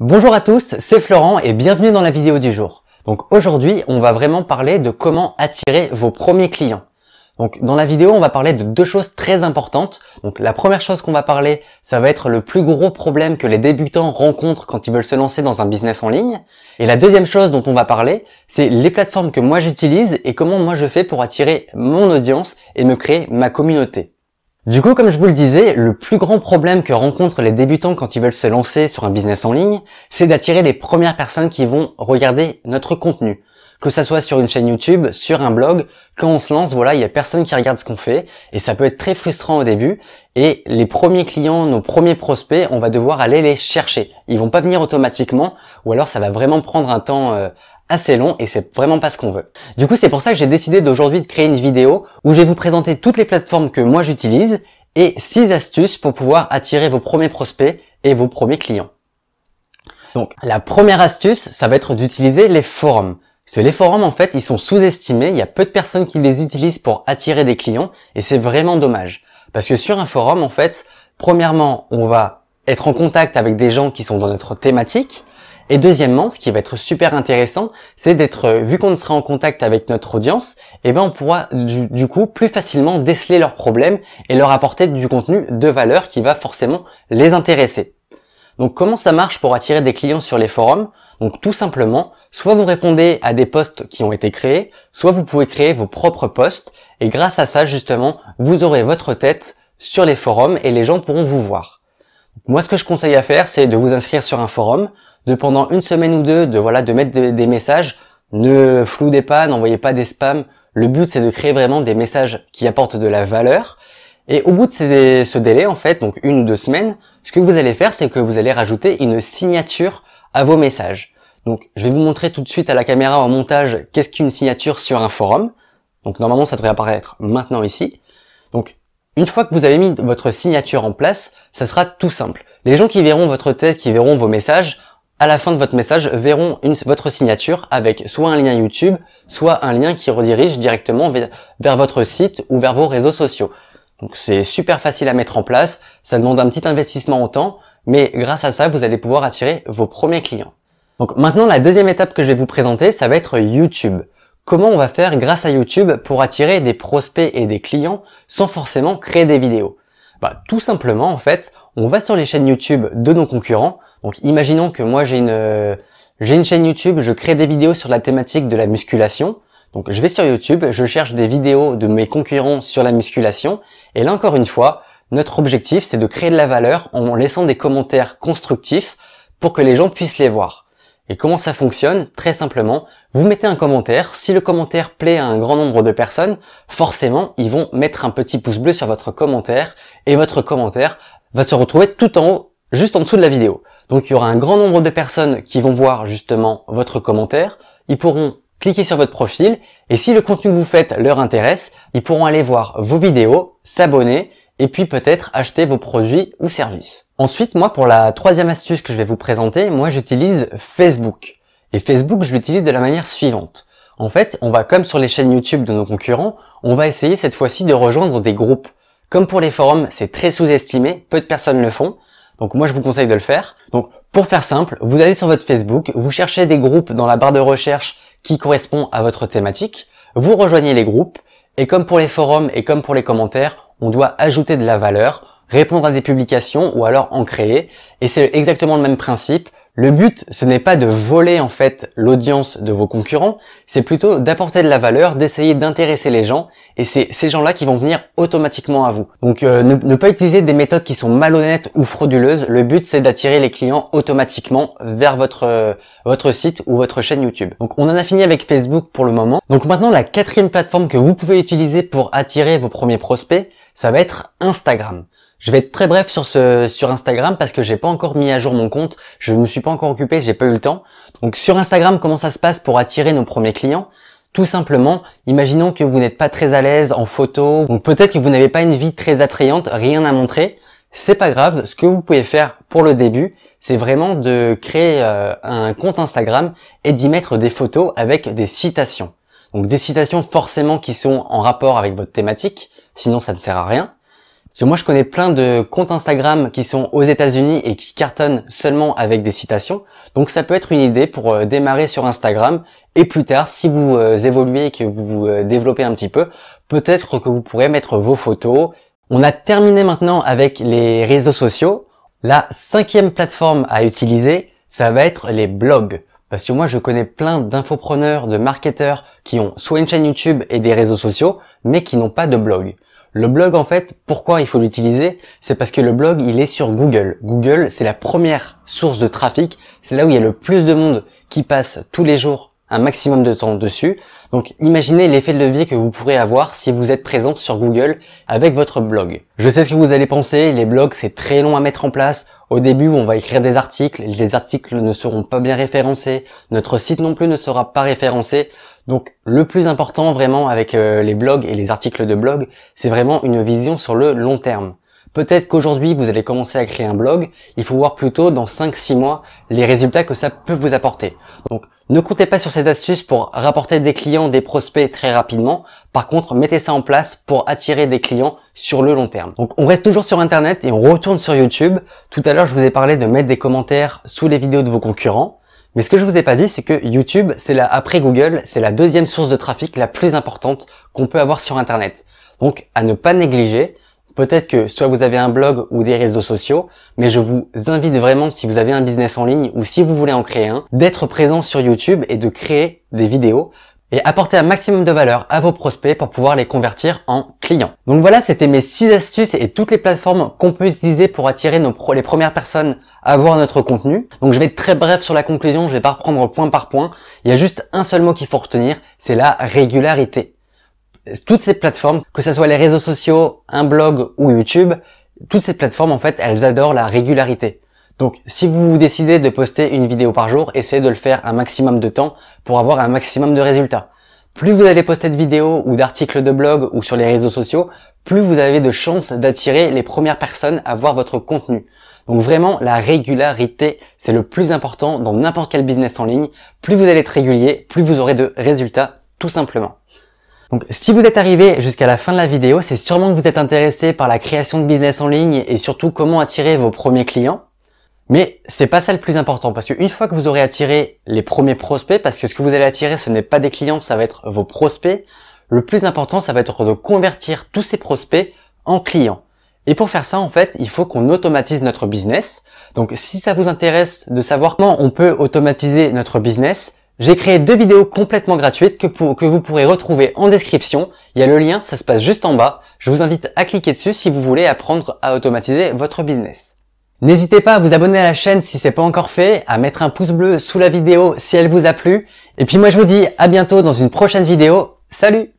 Bonjour à tous, c'est Florent et bienvenue dans la vidéo du jour. Donc aujourd'hui, on va vraiment parler de comment attirer vos premiers clients. Donc dans la vidéo, on va parler de deux choses très importantes. Donc la première chose qu'on va parler, ça va être le plus gros problème que les débutants rencontrent quand ils veulent se lancer dans un business en ligne. Et la deuxième chose dont on va parler, c'est les plateformes que moi j'utilise et comment moi je fais pour attirer mon audience et me créer ma communauté. Du coup, comme je vous le disais, le plus grand problème que rencontrent les débutants quand ils veulent se lancer sur un business en ligne, c'est d'attirer les premières personnes qui vont regarder notre contenu. Que ça soit sur une chaîne YouTube, sur un blog, quand on se lance, voilà, il y a personne qui regarde ce qu'on fait et ça peut être très frustrant au début. Et les premiers clients, nos premiers prospects, on va devoir aller les chercher. Ils vont pas venir automatiquement ou alors ça va vraiment prendre un temps assez long et c'est vraiment pas ce qu'on veut. Du coup, c'est pour ça que j'ai décidé d'aujourd'hui de créer une vidéo où je vais vous présenter toutes les plateformes que moi j'utilise et 6 astuces pour pouvoir attirer vos premiers prospects et vos premiers clients. Donc, la première astuce, ça va être d'utiliser les forums. Parce que les forums, en fait, ils sont sous-estimés. Il y a peu de personnes qui les utilisent pour attirer des clients et c'est vraiment dommage. Parce que sur un forum, en fait, premièrement, on va être en contact avec des gens qui sont dans notre thématique. Et deuxièmement, ce qui va être super intéressant, c'est d'être, vu qu'on sera en contact avec notre audience, on pourra du coup plus facilement déceler leurs problèmes et leur apporter du contenu de valeur qui va forcément les intéresser. Donc comment ça marche pour attirer des clients sur les forums? Donc tout simplement, soit vous répondez à des posts qui ont été créés, soit vous pouvez créer vos propres posts et grâce à ça justement, vous aurez votre tête sur les forums et les gens pourront vous voir. Moi, ce que je conseille à faire, c'est de vous inscrire sur un forum, de pendant une semaine ou deux, de mettre des messages. Ne floudez pas, n'envoyez pas des spams. Le but, c'est de créer vraiment des messages qui apportent de la valeur. Et au bout de ce délai, en fait, donc 1 ou 2 semaines, ce que vous allez faire, c'est que vous allez rajouter une signature à vos messages. Donc, je vais vous montrer tout de suite à la caméra en montage qu'est-ce qu'une signature sur un forum. Donc, normalement, ça devrait apparaître maintenant ici. Donc, une fois que vous avez mis votre signature en place, ça sera tout simple. Les gens qui verront votre tête, qui verront vos messages, à la fin de votre message, verront votre signature avec soit un lien YouTube, soit un lien qui redirige directement vers votre site ou vers vos réseaux sociaux. Donc c'est super facile à mettre en place, ça demande un petit investissement en temps, mais grâce à ça, vous allez pouvoir attirer vos premiers clients. Donc maintenant, la deuxième étape que je vais vous présenter, ça va être YouTube. Comment on va faire grâce à YouTube pour attirer des prospects et des clients sans forcément créer des vidéos? Tout simplement, en fait, on va sur les chaînes YouTube de nos concurrents. Donc, imaginons que moi, j'ai une chaîne YouTube, je crée des vidéos sur la thématique de la musculation. Donc, je vais sur YouTube, je cherche des vidéos de mes concurrents sur la musculation. Et là, encore une fois, notre objectif, c'est de créer de la valeur en laissant des commentaires constructifs pour que les gens puissent les voir. Et comment ça fonctionne? Très simplement, vous mettez un commentaire. Si le commentaire plaît à un grand nombre de personnes, forcément, ils vont mettre un petit pouce bleu sur votre commentaire et votre commentaire va se retrouver tout en haut, juste en dessous de la vidéo. Donc, il y aura un grand nombre de personnes qui vont voir justement votre commentaire. Ils pourront cliquer sur votre profil et si le contenu que vous faites leur intéresse, ils pourront aller voir vos vidéos, s'abonner et puis peut-être acheter vos produits ou services. Ensuite, moi, pour la troisième astuce que je vais vous présenter, moi, j'utilise Facebook. Et Facebook, je l'utilise de la manière suivante. En fait, on va, comme sur les chaînes YouTube de nos concurrents, on va essayer cette fois-ci de rejoindre des groupes. Comme pour les forums, c'est très sous-estimé, peu de personnes le font. Donc moi, je vous conseille de le faire. Donc, pour faire simple, vous allez sur votre Facebook, vous cherchez des groupes dans la barre de recherche qui correspond à votre thématique, vous rejoignez les groupes, et comme pour les forums et comme pour les commentaires, on doit ajouter de la valeur, répondre à des publications ou alors en créer. Et c'est exactement le même principe. Le but, ce n'est pas de voler en fait l'audience de vos concurrents, c'est plutôt d'apporter de la valeur, d'essayer d'intéresser les gens. Et c'est ces gens-là qui vont venir automatiquement à vous. Donc ne pas utiliser des méthodes qui sont malhonnêtes ou frauduleuses. Le but, c'est d'attirer les clients automatiquement vers votre site ou votre chaîne YouTube. Donc on en a fini avec Facebook pour le moment. Donc maintenant, la quatrième plateforme que vous pouvez utiliser pour attirer vos premiers prospects, ça va être Instagram. Je vais être très bref sur Instagram parce que j'ai pas encore mis à jour mon compte, je me suis pas encore occupé, j'ai pas eu le temps. Donc sur Instagram, comment ça se passe pour attirer nos premiers clients? Tout simplement, imaginons que vous n'êtes pas très à l'aise en photo, donc peut-être que vous n'avez pas une vie très attrayante, rien à montrer. C'est pas grave, ce que vous pouvez faire pour le début, c'est vraiment de créer un compte Instagram et d'y mettre des photos avec des citations. Donc des citations forcément qui sont en rapport avec votre thématique, sinon ça ne sert à rien. Parce que moi, je connais plein de comptes Instagram qui sont aux États-Unis et qui cartonnent seulement avec des citations. Donc ça peut être une idée pour démarrer sur Instagram. Et plus tard, si vous évoluez et que vous vous développez un petit peu, peut-être que vous pourrez mettre vos photos. On a terminé maintenant avec les réseaux sociaux. La 5e plateforme à utiliser, ça va être les blogs. Parce que moi, je connais plein d'infopreneurs, de marketeurs qui ont soit une chaîne YouTube et des réseaux sociaux, mais qui n'ont pas de blog. Le blog, en fait, pourquoi il faut l'utiliser? C'est parce que le blog, il est sur Google. Google, c'est la première source de trafic. C'est là où il y a le plus de monde qui passe tous les jours un maximum de temps dessus. Donc imaginez l'effet de levier que vous pourrez avoir si vous êtes présent sur Google avec votre blog. Je sais ce que vous allez penser, les blogs c'est très long à mettre en place. Au début on va écrire des articles, les articles ne seront pas bien référencés, notre site non plus ne sera pas référencé. Donc le plus important vraiment avec les blogs et les articles de blog, c'est vraiment une vision sur le long terme. Peut-être qu'aujourd'hui, vous allez commencer à créer un blog, il faut voir plutôt dans 5-6 mois les résultats que ça peut vous apporter. Donc, ne comptez pas sur ces astuces pour rapporter des clients, des prospects très rapidement. Par contre, mettez ça en place pour attirer des clients sur le long terme. Donc, on reste toujours sur Internet et on retourne sur YouTube. Tout à l'heure, je vous ai parlé de mettre des commentaires sous les vidéos de vos concurrents. Mais ce que je vous ai pas dit, c'est que YouTube, c'est après Google, c'est la 2e source de trafic la plus importante qu'on peut avoir sur Internet. Donc, à ne pas négliger. Peut-être que soit vous avez un blog ou des réseaux sociaux, mais je vous invite vraiment, si vous avez un business en ligne ou si vous voulez en créer un, d'être présent sur YouTube et de créer des vidéos et apporter un maximum de valeur à vos prospects pour pouvoir les convertir en clients. Donc voilà, c'était mes 6 astuces et toutes les plateformes qu'on peut utiliser pour attirer les premières personnes à voir notre contenu. Donc je vais être très bref sur la conclusion, je vais pas reprendre point par point. Il y a juste un seul mot qu'il faut retenir, c'est la régularité. Toutes ces plateformes, que ce soit les réseaux sociaux, un blog ou YouTube, toutes ces plateformes en fait, elles adorent la régularité. Donc si vous décidez de poster une vidéo par jour, essayez de le faire un maximum de temps pour avoir un maximum de résultats. Plus vous allez poster de vidéos ou d'articles de blog ou sur les réseaux sociaux, plus vous avez de chances d'attirer les premières personnes à voir votre contenu. Donc vraiment, la régularité, c'est le plus important dans n'importe quel business en ligne. Plus vous allez être régulier, plus vous aurez de résultats, tout simplement. Donc si vous êtes arrivé jusqu'à la fin de la vidéo, c'est sûrement que vous êtes intéressé par la création de business en ligne et surtout comment attirer vos premiers clients. Mais c'est pas ça le plus important parce qu'une fois que vous aurez attiré les premiers prospects, parce que ce que vous allez attirer ce n'est pas des clients, ça va être vos prospects, le plus important ça va être de convertir tous ces prospects en clients. Et pour faire ça en fait, il faut qu'on automatise notre business. Donc si ça vous intéresse de savoir comment on peut automatiser notre business, j'ai créé 2 vidéos complètement gratuites que vous pourrez retrouver en description. Il y a le lien, ça se passe juste en bas. Je vous invite à cliquer dessus si vous voulez apprendre à automatiser votre business. N'hésitez pas à vous abonner à la chaîne si c'est pas encore fait, à mettre un pouce bleu sous la vidéo si elle vous a plu. Et puis moi je vous dis à bientôt dans une prochaine vidéo. Salut!